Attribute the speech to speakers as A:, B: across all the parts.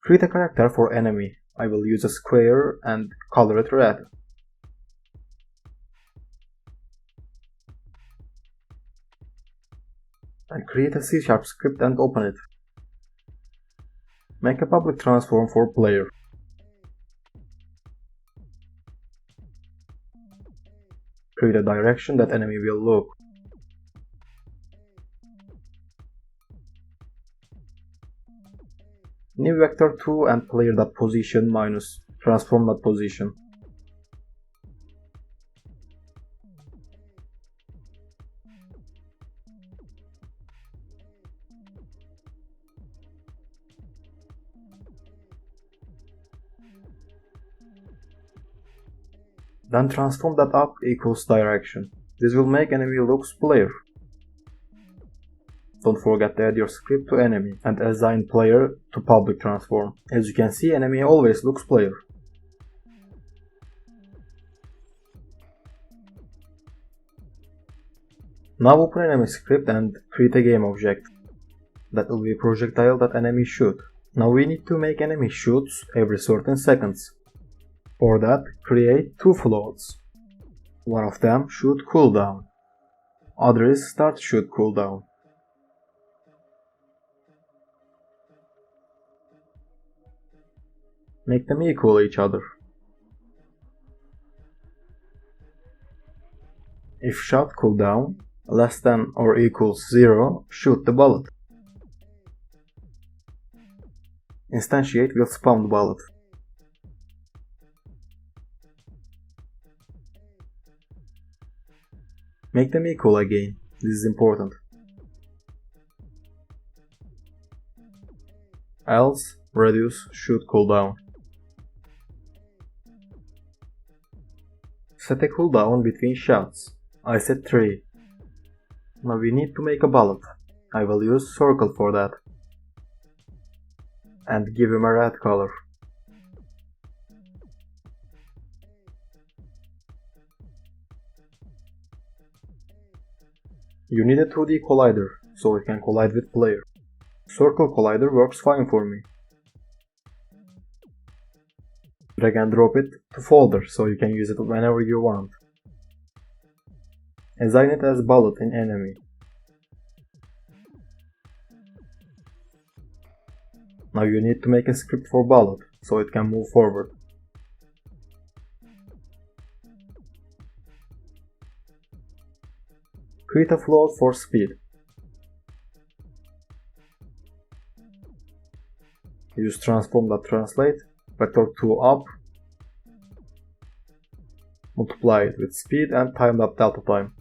A: Create a character for enemy. I will use a square and color it red. And create a C# script and open it. Make a public transform for player. Create a direction that enemy will look. New vector 2 and player.position minus transform.position. Then transform.up equals direction. This will make enemy looks player. Don't forget to add your script to enemy and assign player to public transform. As you can see, enemy always looks player. Now open enemy script and create a game object. That will be a projectile that enemy shoot. Now we need to make enemy shoots every certain seconds. For that, create two floats. One of them shoot cooldown. Other is start shoot cooldown. Make them equal each other. If shot cooldown less than or equals 0, shoot the bullet. Instantiate will spawn the bullet. Make them equal again. This is important. Else, reduce shoot cooldown. Set a cooldown between shots. I set 3. Now we need to make a bullet. I will use circle for that. And give him a red color. You need a 2D collider, so it can collide with player. Circle collider works fine for me. Drag and drop it to folder, so you can use it whenever you want. Assign it as bullet in enemy. Now you need to make a script for bullet, so it can move forward. Create a float for speed. Use transform.translate, vector 2 up, multiply it with speed and time.delta time.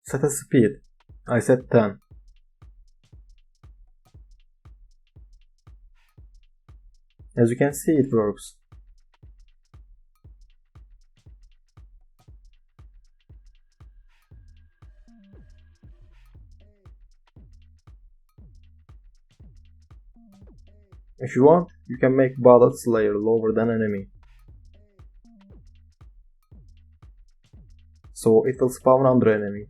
A: Set a speed. I set 10. As you can see, it works. If you want, you can make bullets layer lower than enemy. So it will spawn under enemy.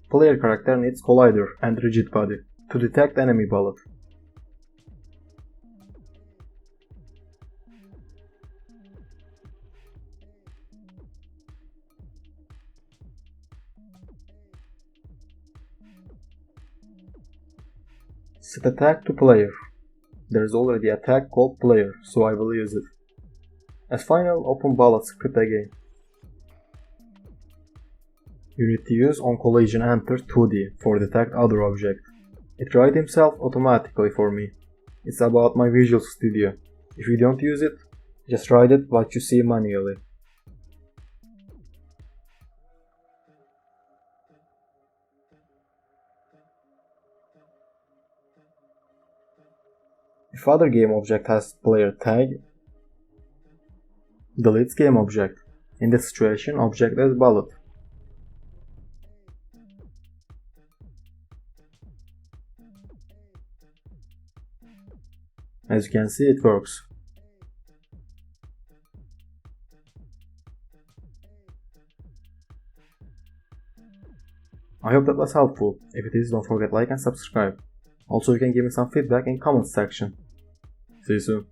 A: Player character needs collider and rigid body to detect enemy bullet. Set a tag to player. There is already a tag called player, so I will use it. As final, open bullet script again. You need to use onCollision enter 2D for detect other object. It writes himself automatically for me. It's about my Visual Studio. If you don't use it, just write it what you see manually. If other game object has player tag, deletes game object. In this situation, object is bullet. As you can see, it works. I hope that was helpful. If it is, don't forget to like and subscribe. Also, you can give me some feedback in comments section. See you soon.